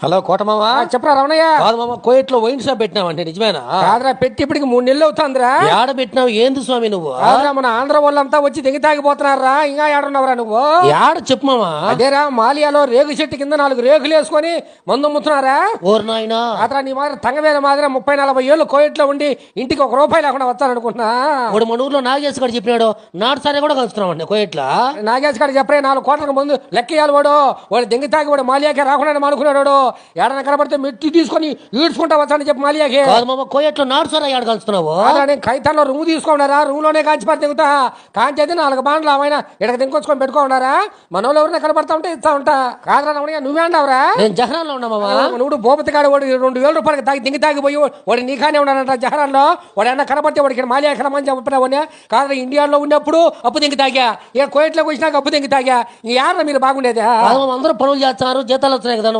Hello కోటమామ. చెప్పరా రమణయ్య. కాదు మామ, కోయట్లో వైన్ షాప్ పెట్టినావంటే నిజమేనా? కాదురా, పెట్టి ఇప్పటికి 3 నెలలు అవుతుందిరా. ఏడ పెట్టినావు? ఏంది స్వామి నువ్వు? కాదురా, మన ఆంధ్ర వాళ్ళంతా వచ్చి దిగి తాగిపోతున్నారా. ఇంకా ఏడున్నావురా నువ్వు? ఏడ చెప్పు మామ. అదేరా, మాలియాలో రేగు చెట్టు కింద 4 రేగులు వేసుకొని మందు అమ్ముతున్నారా. ఓరు నాయనా. అతను నీ మాదిరి తంగవేల మాదిరి 30-40 ఏళ్ళు కోయట్లో ఉండి ఇంటికి 1 రూపాయి లేకుండా వస్తాననుకుంటున్నా. వాడు మన ఊర్లో నాగేశ్ గారు చెప్పినాడు, నాటు సారే కూడా కలుస్తున్నావు అండి కోయట్లా. నాగేష్ గారు చెప్పరే 4 కోట్లకు ముందు లెక్కేయాలి. వాడు దింగి తాగి వాడు మాలియాకే రాకుండా అనుకున్నాడు. ఏడన కనబడితే మెట్టి తీసుకొని ఈడ్చుకుంటా వచ్చానని చెప్పి మాలియాకి. కాదు మామ, కోయట్లో నాటు సారా ఏడ కలుస్తున్నావు? నేను కైతాల్లో రూమ్ తీసుకున్నారా, రూమ్ లోనే కాంచిపాటి దిగుతా. కాంచేది 4 బాండ్లు ఆయన ఇక్కడ దింకొచ్చుకొని పెట్టుకున్నారా. మన వాళ్ళు ఎవరైనా కనబడతా ఉంటే ఇస్తా ఉంటా. కాదురా రమణయ్య, నువ్వే అంటావురా. నేను జహరాన్లో ఉన్నా మామ. నువ్వు భూపతి కాడు వాడు 2,000 రూపాయలకి తాగి దింగి తాగిపోయి వాడు నీకానే ఉన్నాడంట జహరాన్లో. వాడు ఏమన్నా కనబడితే వాడికి ఇక్కడ మాలియా ఎక్కడమని చెప్పినావని. కాదు, ఇండియాలో ఉన్నప్పుడు అప్పు దింగి తాగా, ఇక కోయట్లోకి వచ్చినాక అప్పు దింగి తాగా. యారా మీరు బాగుండేది? అందరూ పనులు చేస్తున్నారు, జీతాలు వస్తున్నాయి కదా.